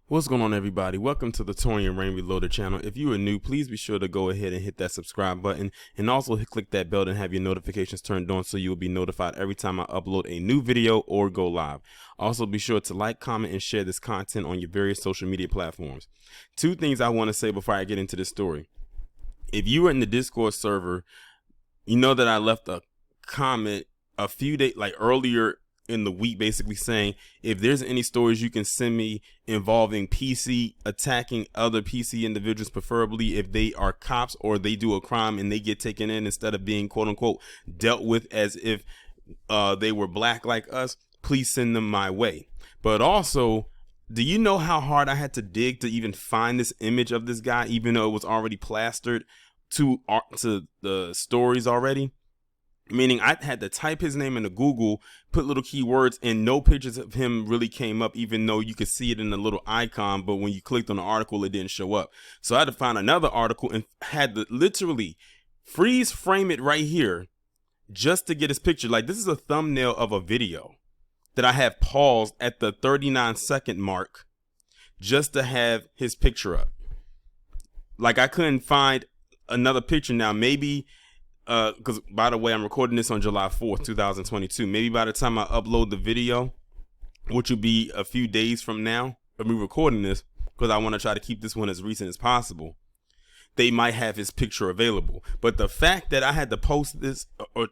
What's going on, everybody? Welcome to the Taurean Rain Reloaded channel. If you are new, please be sure to go ahead and hit that subscribe button and also click that bell and have your notifications turned on so you will be notified every time I upload a new video or go live. Also, be sure to like, comment, and share this content on your various social media platforms. Two things I want to say before I get into this story. If you were in the Discord server, you know that I left a comment a few days, earlier in the week, basically saying if there's any stories you can send me involving PC attacking other PC individuals, preferably if they are cops or they do a crime and they get taken in instead of being quote unquote dealt with as if they were black like us, please send them my way. But also, do you know how hard I had to dig to even find this image of this guy, even though it was already plastered to the stories already? Meaning I had to type his name into Google, put little keywords, and no pictures of him really came up, even though you could see it in the little icon. But when you clicked on the article, it didn't show up. So I had to find another article and had to literally freeze frame it right here just to get his picture. Like, this is a thumbnail of a video that I have paused at the 39-second mark just to have his picture up. Like, I couldn't find another picture. Now, maybe because by the way, I'm recording this on July 4th, 2022. Maybe by the time I upload the video, which will be a few days from now, of me recording this, because I want to try to keep this one as recent as possible, they might have his picture available. But the fact that I had to post this or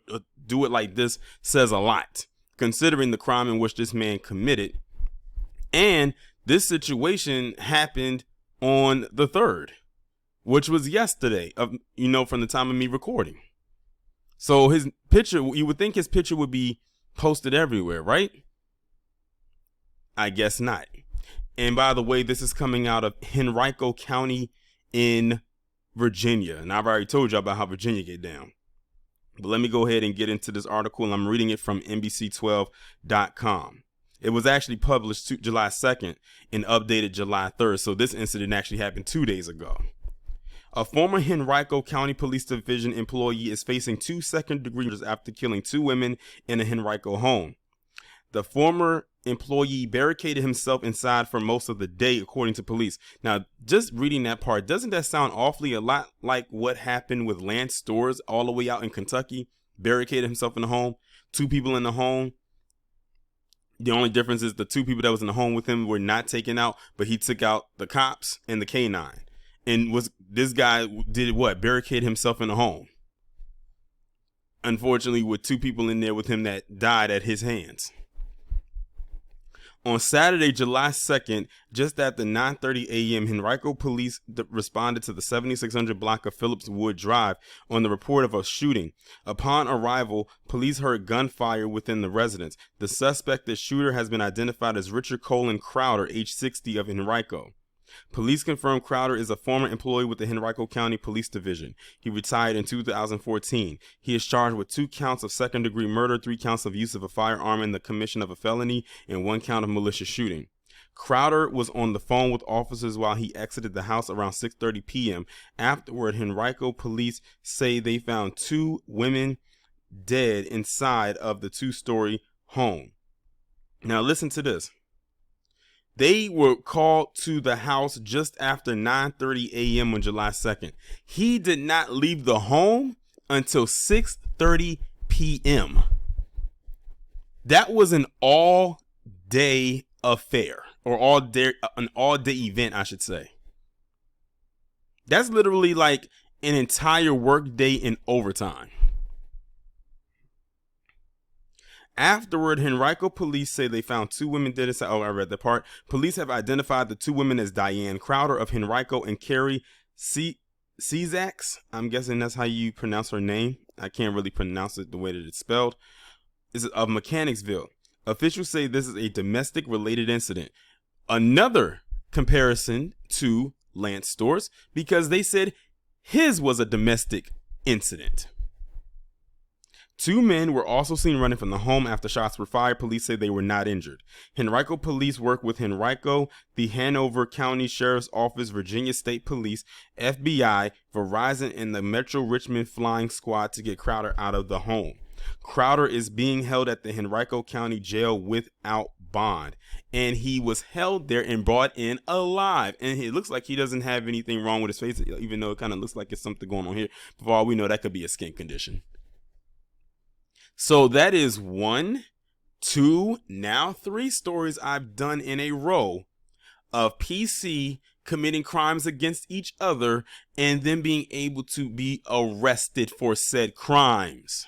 do it like this says a lot, considering the crime in which this man committed. And this situation happened on the 3rd, which was yesterday, from the time of me recording. So his picture, you would think his picture would be posted everywhere, right? I guess not. And by the way, this is coming out of Henrico County in Virginia. And I've already told you about how Virginia get down. But let me go ahead and get into this article. And I'm reading it from NBC12.com. It was actually published July 2nd and updated July 3rd. So this incident actually happened 2 days ago. A former Henrico County Police Division employee is facing 2 second-degree murders after killing 2 women in a Henrico home. The former employee barricaded himself inside for most of the day, according to police. Now, just reading that part, doesn't that sound awfully a lot like what happened with Lance Stores all the way out in Kentucky? Barricaded himself in the home, 2 people in the home. The only difference is the 2 people that was in the home with him were not taken out, but he took out the cops and the K-9. And this guy did what? Barricade himself in a home. Unfortunately, with 2 people in there with him that died at his hands. On Saturday, July 2nd, just after 9:30 a.m., Henrico police responded to the 7600 block of Phillips Wood Drive on the report of a shooting. Upon arrival, police heard gunfire within the residence. The suspect, the shooter, has been identified as Richard Colin Crowder, age 60, of Henrico. Police confirmed Crowder is a former employee with the Henrico County Police Division. He retired in 2014. He is charged with 2 counts of second-degree murder, 3 counts of use of a firearm in the commission of a felony, and 1 count of malicious shooting. Crowder was on the phone with officers while he exited the house around 6:30 p.m. Afterward, Henrico police say they found 2 women dead inside of the 2-story home. Now listen to this. They were called to the house just after 9:30 a.m. on July 2nd. He did not leave the home until 6:30 p.m. That was an all-day affair, or an all-day event, I should say. That's literally like an entire work day in overtime. Afterward, Henrico police say they found 2 women dead inside. Oh, I read the part. Police have identified the 2 women as Diane Crowder of Henrico and Carrie Czax. I'm guessing that's how you pronounce her name. I can't really pronounce it the way that it's spelled. Is of Mechanicsville. Officials say this is a domestic-related incident. Another comparison to Lance Stores, because they said his was a domestic incident. 2 men were also seen running from the home after shots were fired. Police say they were not injured. Henrico police work with Henrico, the Hanover County Sheriff's Office, Virginia State Police, FBI, Verizon, and the Metro Richmond Flying Squad to get Crowder out of the home. Crowder is being held at the Henrico County Jail without bond, and he was held there and brought in alive, and it looks like he doesn't have anything wrong with his face, even though it kind of looks like it's something going on here. For all we know, that could be a skin condition. So that is 1, 2, now 3 stories I've done in a row of PC committing crimes against each other and then being able to be arrested for said crimes.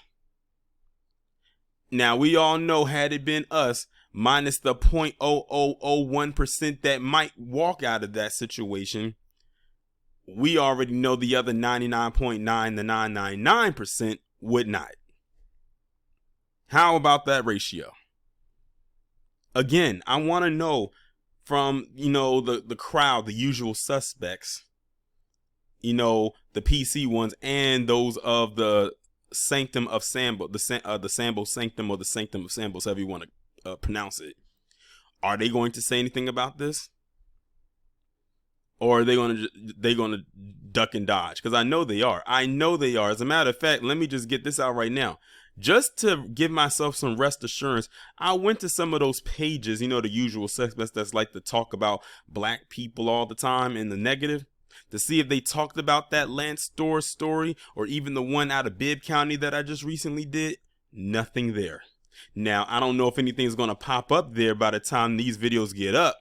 Now, we all know, had it been us, minus the 0.0001% that might walk out of that situation, we already know the other 99.9 to 999% would not. How about that ratio? Again, I want to know from, the crowd, the usual suspects, the PC ones, and those of the Sanctum of Sambo, the Sambo Sanctum, or the Sanctum of Sambos, however you want to pronounce it. Are they going to say anything about this? Or are they going to duck and dodge? Because I know they are. As a matter of fact, let me just get this out right now. Just to give myself some rest assurance, I went to some of those pages, the usual suspects that's like to talk about black people all the time in the negative, to see if they talked about that Lance Storr story, or even the one out of Bibb County that I just recently did. Nothing there. Now, I don't know if anything's going to pop up there by the time these videos get up,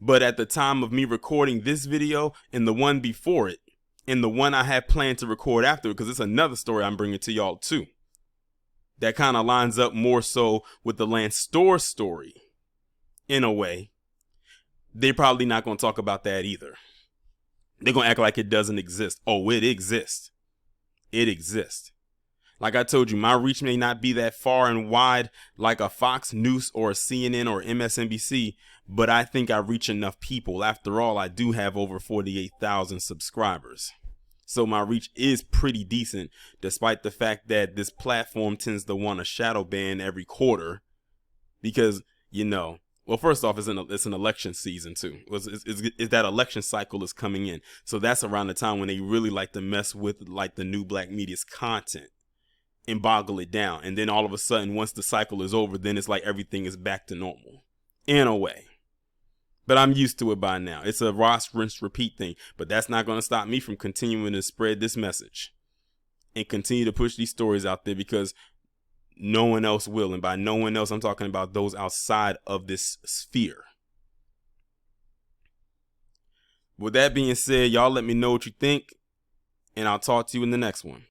but at the time of me recording this video and the one before it, and the one I have planned to record after, because it's another story I'm bringing to y'all too, that kind of lines up more so with the Lance Storr story in a way, they're probably not going to talk about that either. They're going to act like it doesn't exist. Oh, it exists. It exists. Like I told you, my reach may not be that far and wide like a Fox News or a CNN or MSNBC, but I think I reach enough people. After all, I do have over 48,000 subscribers. So my reach is pretty decent, despite the fact that this platform tends to want a shadow ban every quarter because, well, first off, it's an election season too. It's that election cycle is coming in. So that's around the time when they really like to mess with like the new black media's content and boggle it down. And then all of a sudden, once the cycle is over, then it's like everything is back to normal in a way. But I'm used to it by now. It's a Ross, rinse, repeat thing. But that's not going to stop me from continuing to spread this message and continue to push these stories out there, because no one else will. And by no one else, I'm talking about those outside of this sphere. With that being said, y'all let me know what you think, and I'll talk to you in the next one.